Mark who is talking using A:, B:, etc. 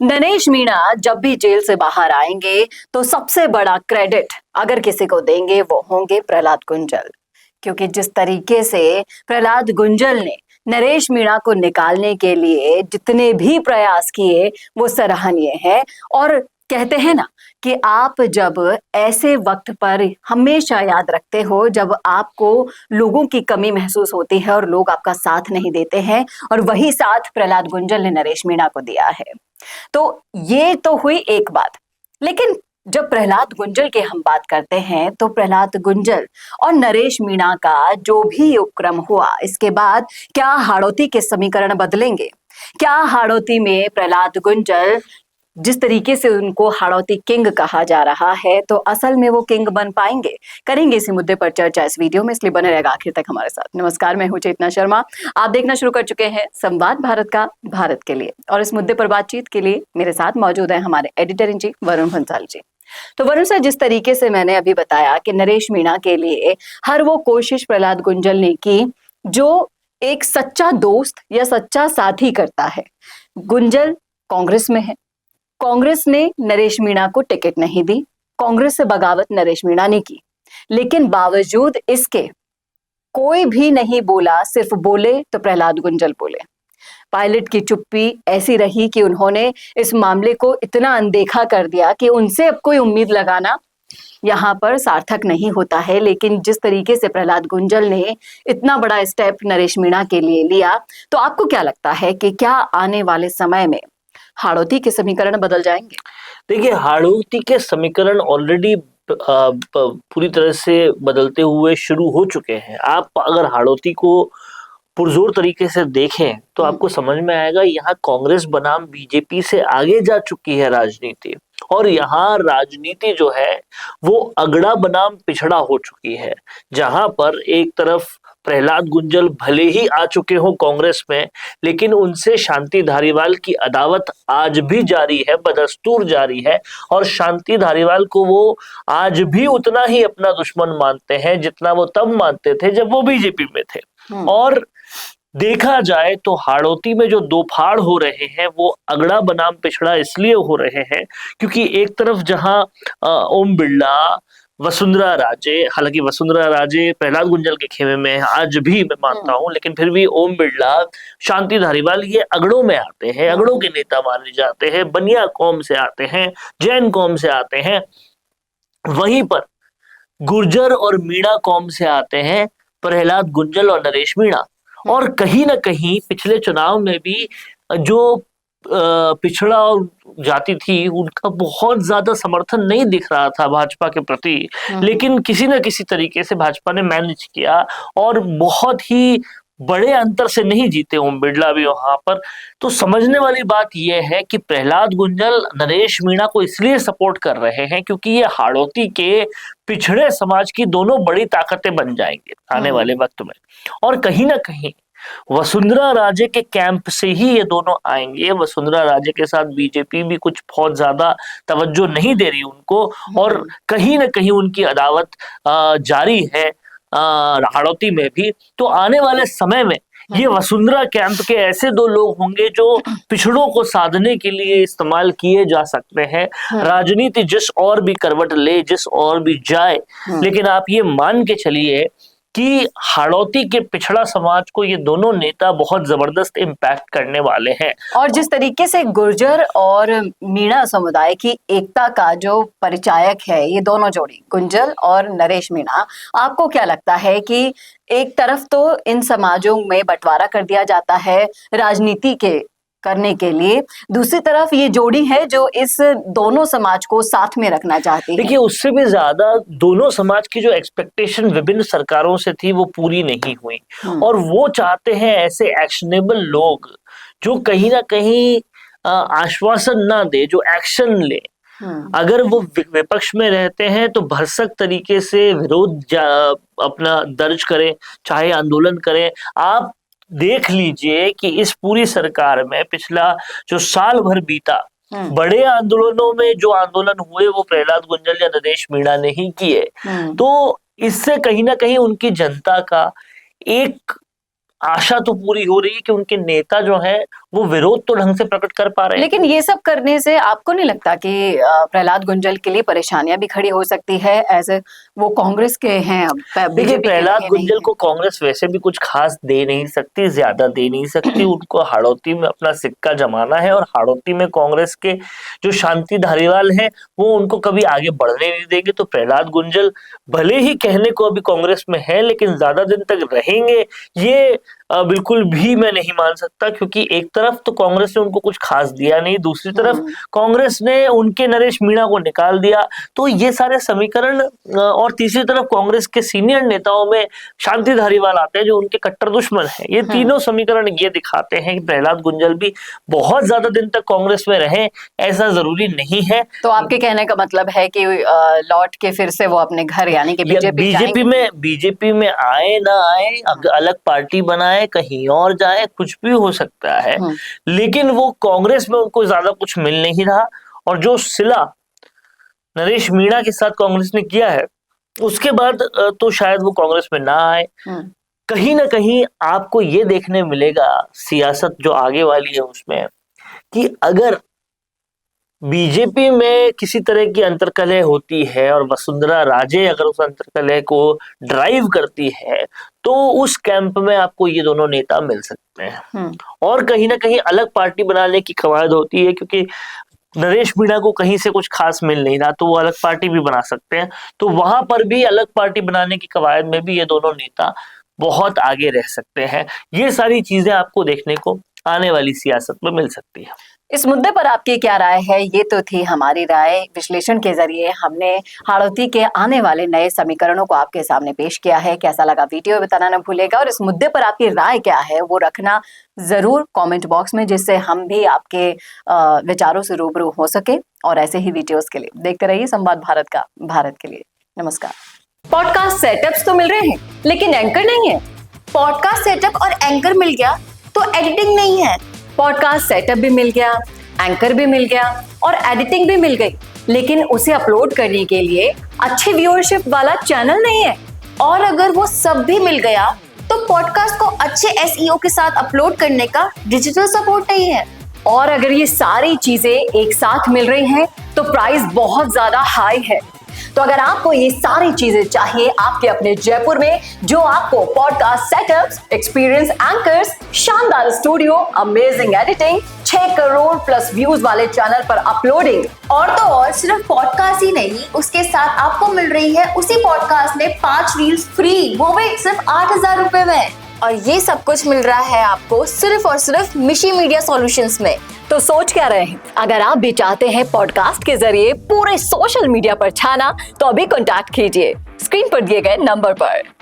A: नरेश मीणा जब भी जेल से बाहर आएंगे तो सबसे बड़ा क्रेडिट अगर किसी को देंगे वो होंगे प्रहलाद गुंजल। क्योंकि जिस तरीके से प्रहलाद गुंजल ने नरेश मीणा को निकालने के लिए जितने भी प्रयास किए वो सराहनीय है। और कहते हैं ना कि आप जब ऐसे वक्त पर हमेशा याद रखते हो जब आपको लोगों की कमी महसूस होती है और लोग आपका साथ नहीं देते हैं, और वही साथ प्रहलाद गुंजल ने नरेश मीणा को दिया है। तो ये तो हुई एक बात। लेकिन जब प्रहलाद गुंजल की हम बात करते हैं तो प्रहलाद गुंजल और नरेश मीणा का जो भी उपक्रम हुआ, इसके बाद क्या हाड़ौती के समीकरण बदलेंगे? क्या हाड़ौती में प्रहलाद गुंजल, जिस तरीके से उनको हाड़ौती किंग कहा जा रहा है, तो असल में वो किंग बन पाएंगे? करेंगे इसी मुद्दे पर चर्चा इस वीडियो में, इसलिए बने रहेगा आखिर तक हमारे साथ। नमस्कार, मैं हूं चेतना शर्मा। आप देखना शुरू कर चुके हैं संवाद भारत का भारत के लिए, और इस मुद्दे पर बातचीत के लिए मेरे साथ मौजूद है हमारे एडिटर इन चीफ वरुण भंसाल जी। तो वरुण सर, जिस तरीके से मैंने अभी बताया कि नरेश मीणा के लिए हर वो कोशिश प्रहलाद गुंजल ने की जो एक सच्चा दोस्त या सच्चा साथी करता है। गुंजल कांग्रेस में है, कांग्रेस ने नरेश मीणा को टिकट नहीं दी, कांग्रेस से बगावत नरेश मीणा ने की, लेकिन बावजूद इसके कोई भी नहीं बोला, सिर्फ बोले तो प्रहलाद गुंजल बोले। पायलट की चुप्पी ऐसी रही कि उन्होंने इस मामले को इतना अनदेखा कर दिया कि उनसे अब कोई उम्मीद लगाना यहाँ पर सार्थक नहीं होता है। लेकिन जिस तरीके से प्रहलाद गुंजल ने इतना बड़ा स्टेप नरेश मीणा के लिए लिया, तो आपको क्या लगता है कि क्या आने वाले समय में हाड़ौती के समीकरण बदल जाएंगे?
B: देखिए, हाड़ौती के समीकरण ऑलरेडी पूरी तरह से बदलते हुए शुरू हो चुके हैं। आप अगर हाड़ौती को पुरजोर तरीके से देखें तो आपको समझ में आएगा यहाँ कांग्रेस बनाम बीजेपी से आगे जा चुकी है राजनीति, और यहाँ राजनीति जो है वो अगड़ा बनाम पिछड़ा हो चुकी है। जहां पर एक तरफ प्रहलाद गुंजल भले ही आ चुके हो कांग्रेस में, लेकिन उनसे शांति धारीवाल की अदावत आज भी जारी है, बदस्तूर जारी है, और शांति धारीवाल को वो आज भी उतना ही अपना दुश्मन मानते हैं जितना वो तब मानते थे जब वो बीजेपी में थे। और देखा जाए तो हाड़ौती में जो दो फाड़ हो रहे हैं वो अगड़ा बनाम पिछड़ा इसलिए हो रहे हैं क्योंकि एक तरफ जहां ओम बिरला, वसुंधरा राजे, हालांकि वसुंधरा राजे प्रहलाद गुंजल के खेमे में आज भी मैं मानता हूं, लेकिन फिर भी ओम बिरला, शांति धारीवाल ये अगड़ों में आते हैं, अगड़ों के नेता माने जाते हैं, बनिया कौम से आते हैं, जैन कौम से आते हैं। वहीं पर गुर्जर और मीणा कौम से आते हैं प्रहलाद गुंजल और नरेश मीणा। और कहीं ना कहीं पिछले चुनाव में भी जो पिछड़ा और जाति थी उनका बहुत ज्यादा समर्थन नहीं दिख रहा था भाजपा के प्रति, लेकिन किसी न किसी तरीके से भाजपा ने मैनेज किया और बहुत ही बड़े अंतर से नहीं जीते ओम बिरला भी वहां पर। तो समझने वाली बात यह है कि प्रहलाद गुंजल नरेश मीणा को इसलिए सपोर्ट कर रहे हैं क्योंकि ये हाड़ौती के पिछड़े समाज की दोनों बड़ी ताकतें बन जाएंगे आने वाले वक्त में। और कहीं ना कहीं वसुंधरा राजे के कैंप से ही ये दोनों आएंगे। वसुंधरा राजे के साथ बीजेपी भी कुछ बहुत ज्यादा तवज्जो नहीं दे रही उनको, और कहीं ना कहीं उनकी अदावत जारी है हाड़ौती में भी। तो आने वाले समय में ये वसुंधरा कैंप के ऐसे दो लोग होंगे जो पिछड़ों को साधने के लिए इस्तेमाल किए जा सकते हैं। राजनीति जिस और भी करवट ले, जिस और भी जाए, लेकिन आप ये मान के चलिए कि हाड़ौती के पिछड़ा समाज को ये दोनों नेता बहुत जबरदस्त इम्पैक्ट करने वाले हैं।
A: और जिस तरीके से गुर्जर और मीणा समुदाय की एकता का जो परिचायक है ये दोनों जोड़ी, गुंजल और नरेश मीणा, आपको क्या लगता है कि एक तरफ तो इन समाजों में बंटवारा कर दिया जाता है राजनीति के करने के लिए, दूसरी तरफ ये जोड़ी है जो इस दोनों समाज को साथ में रखना चाहती है?
B: देखिए, उससे भी ज्यादा दोनों समाज की जो एक्सपेक्टेशन विभिन्न सरकारों से थी वो पूरी नहीं हुई, और वो चाहते हैं ऐसे एक्शनेबल लोग जो कहीं ना कहीं आश्वासन ना दे, जो एक्शन ले। अगर वो विपक्ष में रहते हैं तो भरसक तरीके से विरोध अपना दर्ज करें, चाहे आंदोलन करें। आप देख लीजिए कि इस पूरी सरकार में पिछला जो साल भर बीता, बड़े आंदोलनों में जो आंदोलन हुए वो प्रहलाद गुंजल या नरेश मीणा ने ही किए। तो इससे कहीं ना कहीं उनकी जनता का एक आशा तो पूरी हो रही है कि उनके नेता जो हैं वो विरोध तो ढंग से प्रकट कर पा रहे हैं।
A: लेकिन ये सब करने से आपको नहीं लगता कि प्रहलाद गुंजल के लिए परेशानियां भी खड़ी हो सकती है? एज वो कांग्रेस के हैं, अब
B: देखिए,
A: बीजेपी
B: प्रहलाद
A: के
B: गुंजल
A: नहीं
B: को कांग्रेस वैसे भी कुछ खास दे नहीं सकती, ज्यादा दे नहीं सकती। उनको हाड़ौती में अपना सिक्का जमाना है, और हाड़ौती में कांग्रेस के जो शांति धारीवाल हैं वो उनको कभी आगे बढ़ने नहीं देंगे। तो प्रहलाद गुंजल भले ही कहने को अभी कांग्रेस में है, लेकिन ज्यादा दिन तक रहेंगे ये बिल्कुल भी मैं नहीं मान सकता, क्योंकि एक तरफ तो कांग्रेस ने उनको कुछ खास दिया नहीं, दूसरी तरफ कांग्रेस ने उनके नरेश मीणा को निकाल दिया। तो ये सारे समीकरण, और तीसरी तरफ कांग्रेस के सीनियर नेताओं में शांति धारीवाल आते हैं जो उनके कट्टर दुश्मन हैं। ये तीनों समीकरण ये दिखाते हैं कि प्रहलाद गुंजल भी बहुत ज्यादा दिन तक कांग्रेस में रहे, ऐसा जरूरी नहीं है।
A: तो आपके कहने का मतलब है कि लौट के फिर से वो अपने घर यानी कि
B: बीजेपी में आए ना आए, अलग पार्टी बनाए, कहीं और जाए, कुछ भी हो सकता है, लेकिन वो कांग्रेस में उनको ज्यादा कुछ मिल नहीं रहा। और जो सिला नरेश मीणा के साथ कांग्रेस ने किया है, उसके बाद तो शायद वो कांग्रेस में ना आए। कहीं ना कहीं आपको ये देखने मिलेगा सियासत जो आगे वाली है उसमें, कि अगर बीजेपी में किसी तरह की अंतर्कलह होती है और वसुंधरा राजे अगर उस अंतर्कलह को ड्राइव करती है, तो उस कैंप में आपको ये दोनों नेता मिल सकते हैं। और कहीं ना कहीं अलग पार्टी बनाने की कवायद होती है, क्योंकि नरेश मीणा को कहीं से कुछ खास मिल नहीं रहा, तो वो अलग पार्टी भी बना सकते हैं। तो वहां पर भी अलग पार्टी बनाने की कवायद में भी ये दोनों नेता बहुत आगे रह सकते हैं। ये सारी चीजें आपको देखने को आने वाली सियासत में मिल सकती है।
A: इस मुद्दे पर आपकी क्या राय है? ये तो थी हमारी राय। विश्लेषण के जरिए हमने हाड़ौती के आने वाले नए समीकरणों को आपके सामने पेश किया है। कैसा लगा वीडियो बताना न भूलेगा, और इस मुद्दे पर आपकी राय क्या है वो रखना जरूर कमेंट बॉक्स में, जिससे हम भी आपके विचारों से रूबरू हो सके। और ऐसे ही वीडियोस के लिए देखते रहिए संवाद भारत का, भारत के लिए। नमस्कार। पॉडकास्ट सेटअप्स तो मिल रहे हैं, लेकिन एंकर नहीं है।
C: पॉडकास्ट सेटअप और एंकर मिल गया तो एडिटिंग नहीं है।
A: पॉडकास्ट सेटअप भी मिल गया, एंकर भी मिल गया और एडिटिंग भी मिल गई, लेकिन उसे अपलोड करने के लिए अच्छे व्यूअरशिप वाला चैनल नहीं है।
C: और अगर वो सब भी मिल गया तो पॉडकास्ट को अच्छे एसईओ के साथ अपलोड करने का डिजिटल सपोर्ट नहीं है।
A: और अगर ये सारी चीजें एक साथ मिल रही हैं तो प्राइस बहुत ज्यादा हाई है। तो अगर आपको ये सारी चीजें चाहिए आपके अपने जयपुर में, जो आपको पॉडकास्ट सेटअप्स, एक्सपीरियंस एंकर्स, शानदार studio, amazing editing, 6 crore plus views वाले चैनल पर अपलोडिंग,
C: और तो और सिर्फ पॉडकास्ट ही नहीं, उसके साथ आपको मिल रही है उसी पॉडकास्ट में 5 रील्स फ्री, वो भी सिर्फ 8,000 रुपए में। और ये सब कुछ मिल रहा है आपको सिर्फ और सिर्फ मिशी मीडिया सॉल्यूशंस में।
A: तो सोच क्या रहे हैं? अगर आप भी चाहते हैं पॉडकास्ट के जरिए पूरे सोशल मीडिया पर छाना, तो अभी कॉन्टैक्ट कीजिए स्क्रीन पर दिए गए नंबर पर।